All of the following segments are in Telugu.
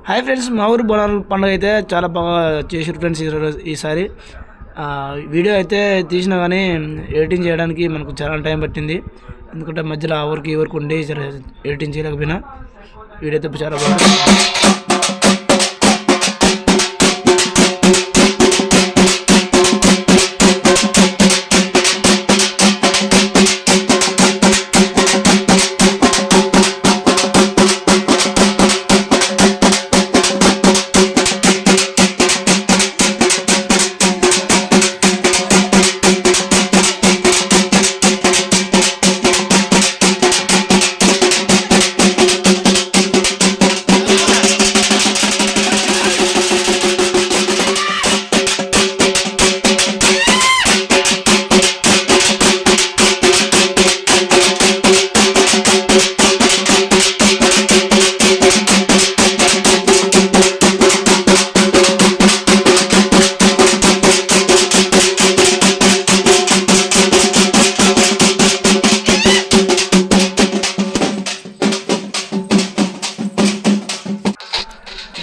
హాయ్ ఫ్రెండ్స్, మా ఊరు బోనాల పండుగ అయితే చాలా బాగా చేసారు ఫ్రెండ్స్. ఈసారి వీడియో అయితే తీసినా కానీ ఎడిటింగ్ చేయడానికి మనకు చాలా టైం పట్టింది. ఎందుకంటే మధ్యలో ఆ ఊరికి ఈ ఊరికి ఉండి ఎడిటింగ్ చేయలేకపోయినా వీడియో అయితే చాలా బాగా.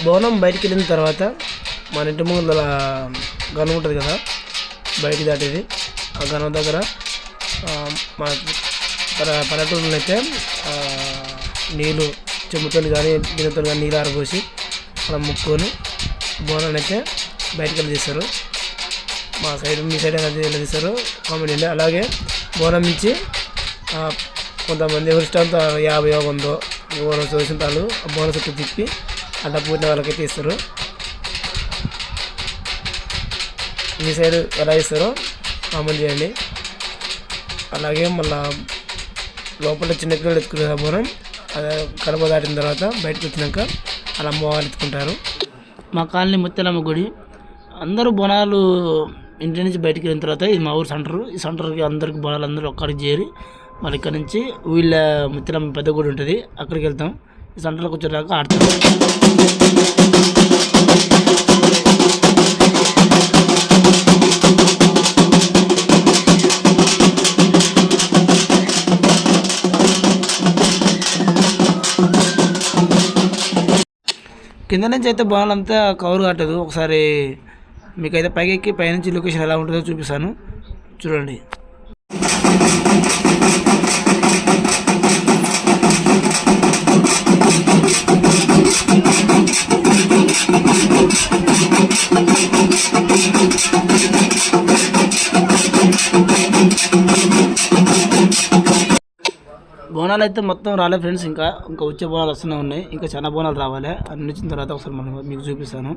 బోనం బయటికి వెళ్ళిన తర్వాత మన ఇంటి ముందు గను ఉంటుంది కదా, బయటికి దాటేది. ఆ గను దగ్గర మన పల్లెటూరులో అయితే నీళ్ళు చెమ్ముతో కానీ గిన్నెతో కానీ నీళ్ళు ఆరబోసి అలా ముక్కొని బోనాన్ని అయితే బయటికి వెళ్ళి తీస్తారు. మా సైడ్ మీ సైడ్ వెళ్ళి తీస్తారు కామెంట్. అలాగే బోనం నుంచి కొంతమంది ఎవరిష్టంతో 50 100 బోనం చూసిన వాళ్ళు బోనం చుట్టూ తిప్పి అడ్డ పూర్ణ వాళ్ళకైతే ఇస్తారు. మీ సైడ్ ఎలా ఇస్తారో కామెంట్ చేయండి. అలాగే మళ్ళీ లోపల చిన్నపిల్లలు ఎత్తుకునే బోనం అదే కడప దాటిన తర్వాత బయటకు వచ్చినాక అలా అమ్మవారు ఎత్తుకుంటారు. మా కాలనీ ముత్యాలమ్మ గుడి. అందరూ బోనాలు ఇంటి నుంచి బయటికి వెళ్ళిన తర్వాత ఇది మా ఊరు సెంటరు. ఈ సెంటర్కి అందరికి బోనాలు అందరూ ఒక్కడికి చేరి మళ్ళీ ఇక్కడ నుంచి వీళ్ళ ముత్యాలమ్మ పెద్ద గుడి ఉంటుంది, అక్కడికి వెళ్తాం. ఈ సెంటర్లోకి వచ్చేదాకా ఆడతాం. కింద నుంచి అయితే బోనాలంతా కవర్ కట్టదు. ఒకసారి మీకైతే పైకి ఎక్కి పైనుంచి లొకేషన్ ఎలా ఉంటుందో చూపిస్తాను, చూడండి. బోనాలు అయితే మొత్తం రాలే ఫ్రెండ్స్, ఇంకా వచ్చే బోనాలు వస్తూనే ఉన్నాయి. ఇంకా చాలా బోనాలు రావాలి. అన్ని వచ్చిన తర్వాత ఒకసారి మనం మీకు చూపిస్తాను.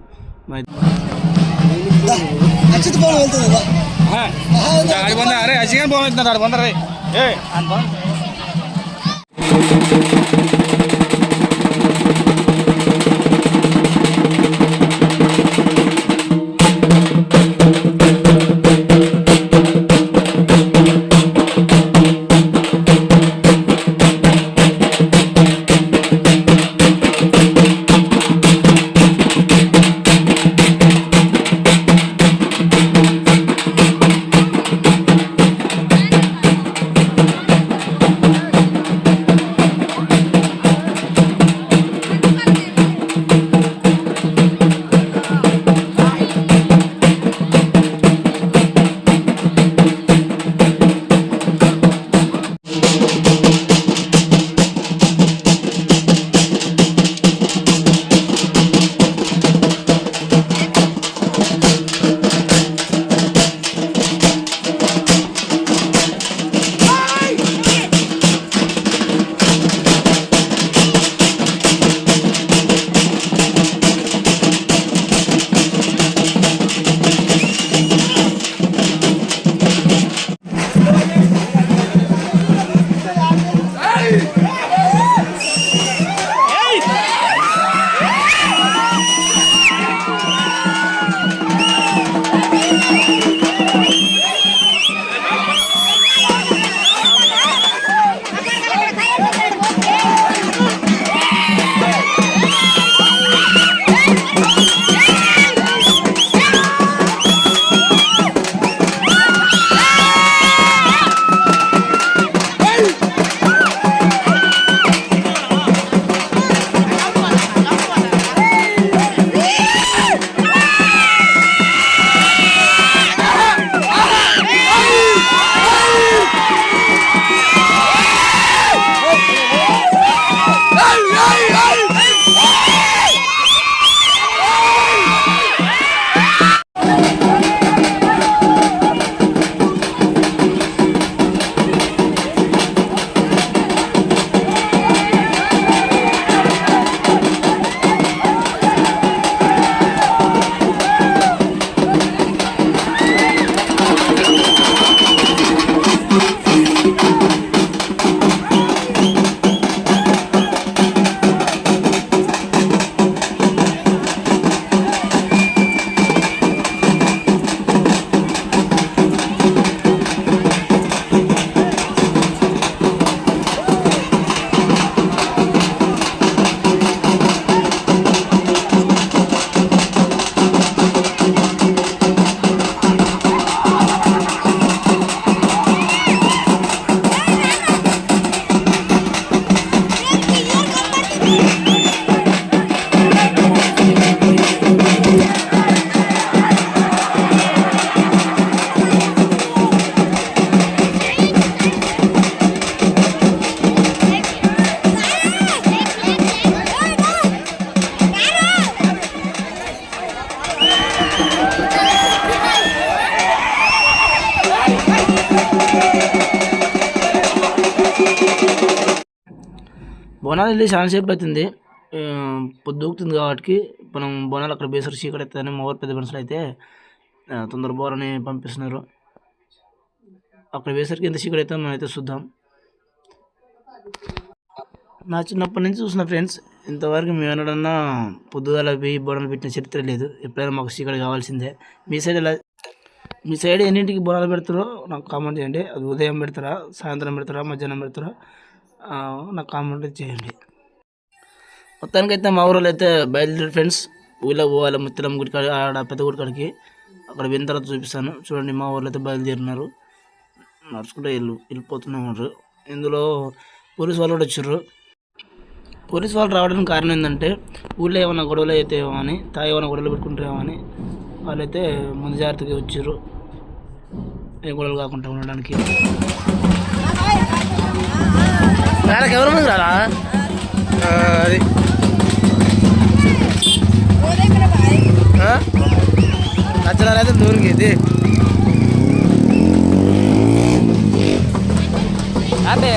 బోనాలు వెళ్ళి చాలా సేపు అవుతుంది, పొద్దుగుతుంది కాబట్టి మనం బోనాలు అక్కడ బేసరి చీకటి అవుతుందని మా ఊరు పెద్ద మనుషులు అయితే తొందర బోరని పంపిస్తున్నారు. అక్కడ బేసరికి ఎంత చీకటి అవుతుందో మనం అయితే చూద్దాం. నా చిన్నప్పటి నుంచి చూసిన ఫ్రెండ్స్, ఇంతవరకు మేము ఎన్నడన్నా పొద్దుగాల వెయ్యి బోనాలు పెట్టిన చరిత్ర లేదు. ఎప్పుడైనా మాకు చీకటి కావాల్సిందే. మీ సైడ్ ఎన్నింటికి బోనాలు పెడతారో నాకు కామెంట్ చేయండి. అది ఉదయం పెడతారా, సాయంత్రం పెడతారా, మధ్యాహ్నం పెడతారా, నాకు కామెంట్ చేయండి. మొత్తానికైతే మా ఊరిలో అయితే బయలుదేరి ఫ్రెండ్స్ ఊళ్ళో పోవాలి. ముత్యాలం గుడి కాడ, ఆడ పెద్ద గుడి కాడికి. అక్కడ వెళ్ళిన తర్వాత చూపిస్తాను. చూడండి, మా ఊర్లో అయితే బయలుదేరినారు, నడుచుకుంటే వెళ్ళిపోతున్నారు. ఇందులో పోలీసు వాళ్ళు కూడా వచ్చారు. పోలీసు వాళ్ళు రావడానికి కారణం ఏంటంటే ఊళ్ళో ఏమైనా గొడవలు అవుతాయేమో అని, ఏమైనా గొడవలు పెట్టుకుంటారేమో అని వాళ్ళైతే ముందు జాగ్రత్తగా వచ్చారు, ఏ గొడవలు కాకుండా ఉండడానికి. ఎవరి ముందు రారా అది నచ్చలేదు దూరికి ఇది అంటే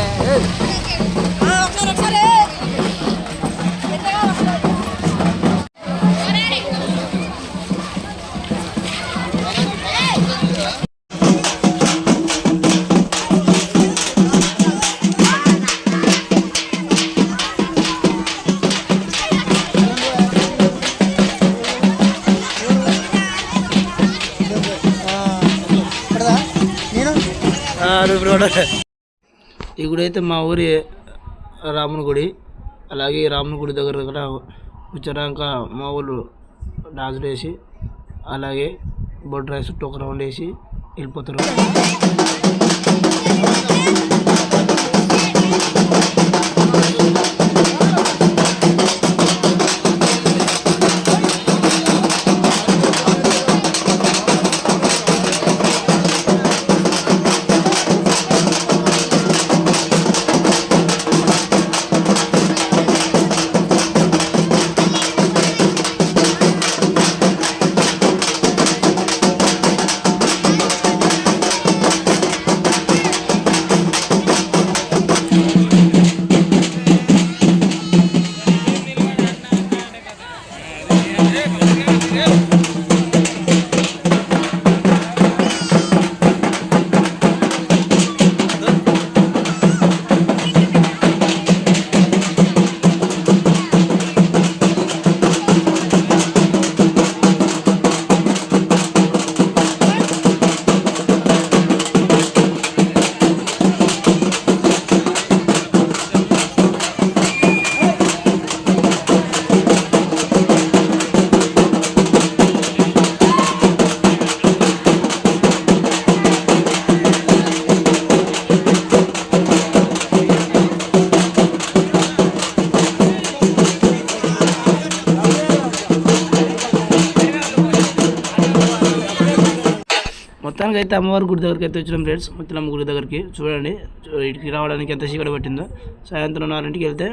ఈ గుడి అయితే మా ఊరి రాముని గుడి. అలాగే రాముని గుడి దగ్గర కూడా వచ్చాక మా ఊళ్ళు డాజులు వేసి, అలాగే బొడ్డు రైస్ చుట్టూ ఒక రౌండ్ వేసి వెళ్ళిపోతారు. మొత్తానికి అయితే అమ్మవారి గుడి దగ్గరికి అయితే వచ్చినాం ఫ్రెండ్స్. ముత్యాలమ్మ గుడి దగ్గరికి చూడండి, ఇటుకి రావడానికి ఎంత చీకటి పట్టిందో. సాయంత్రం 4ంటికి వెళ్తే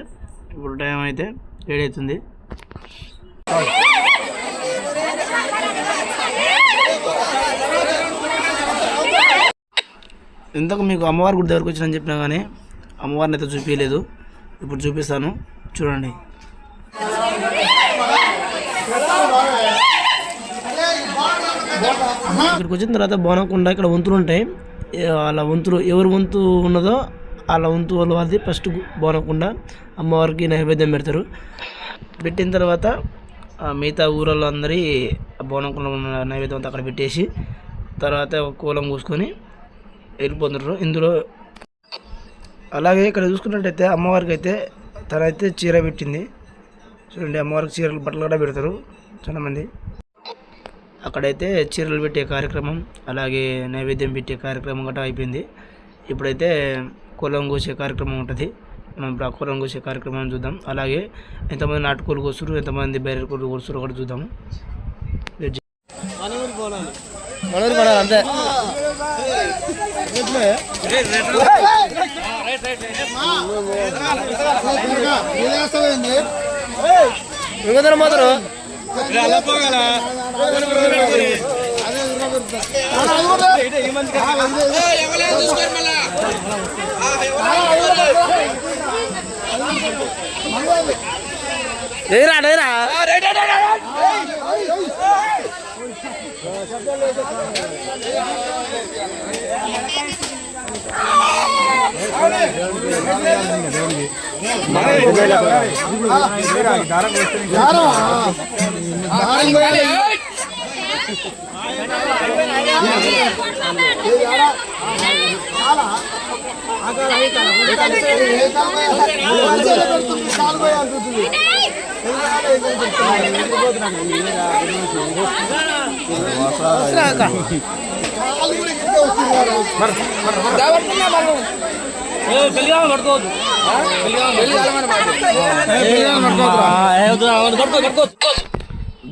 ఇప్పుడు టైం అయితే 7 అవుతుంది. ఇంతకు మీకు అమ్మవారి గుడి దగ్గరికి వచ్చినా చెప్పినా కానీ అమ్మవారిని అయితే చూపించలేదు. ఇప్పుడు చూపిస్తాను, చూడండి. ఇక్కడికి వచ్చిన తర్వాత బోనకుండా ఇక్కడ వంతులు ఉంటాయి. వాళ్ళ వంతులు ఎవరు వంతు ఉన్నదో వాళ్ళ వంతు వాళ్ళది ఫస్ట్ బోనకుండా అమ్మవారికి నైవేద్యం పెడతారు. పెట్టిన తర్వాత మిగతా ఊళ్ళో అందరి బోనకుండా ఉన్న నైవేద్యం అంతా అక్కడ పెట్టేసి తర్వాత కూలం కూసుకొని వెళ్ళిపోతున్నారు. ఇందులో అలాగే ఇక్కడ చూసుకున్నట్టయితే అమ్మవారికి అయితే తనైతే చీర పెట్టింది. చూడండి, అమ్మవారికి చీరలు బట్టలు కూడా పెడతారు చాలామంది. అక్కడైతే చీరలు పెట్టే కార్యక్రమం, అలాగే నైవేద్యం పెట్టే కార్యక్రమం గట్రా అయిపోయింది. ఇప్పుడైతే కులం కోసే కార్యక్రమం ఉంటుంది. మనం ఇప్పుడు ఆ కులం కోసే కార్యక్రమం చూద్దాం. అలాగే ఎంతమంది నాటుకోలు కోస్తారు, ఎంతమంది బయలు కోళ్ళు కోస్తారు కూడా చూద్దాము. అంతే మాత్రం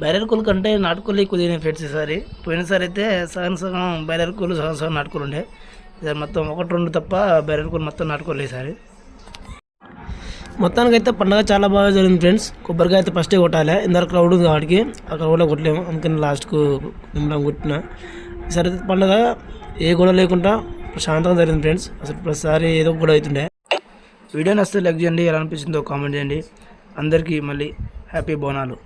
బైలర్ కోళ్ళు కంటే నాటుకోళ్ళు ఎక్కువ తినే ఫ్రెండ్స్ ఈసారి. పోయినసారి అయితే సగం సగం బైలర్ కోళ్ళు సగం సగం నాటుకోళ్ళు ఉండే. ఈసారి మొత్తం 1-2 తప్ప బైలర్ కోళ్ళు మొత్తం నాటుకోళ్ళు ఈసారి. మొత్తానికి అయితే పండుగ చాలా బాగా జరిగింది ఫ్రెండ్స్. కొబ్బరికాయ అయితే ఫస్టే కొట్టాలి, ఇందాక క్రౌడ్ ఉంది కాబట్టి ఆ క్రౌడ్లో కొట్టలేము, అందుకని లాస్ట్కు నిమ్మలం కొట్టిన. ఈసారి పండుగ ఏ గొడవ లేకుండా ప్రశాంతంగా జరిగింది ఫ్రెండ్స్. అసలు ప్రతిసారి ఏదో గొడవ అవుతుండే. వీడియో నచ్చితే లైక్ చేయండి, ఎలా అనిపించిందో కామెంట్ చేయండి. అందరికీ మళ్ళీ హ్యాపీ బోనాలు.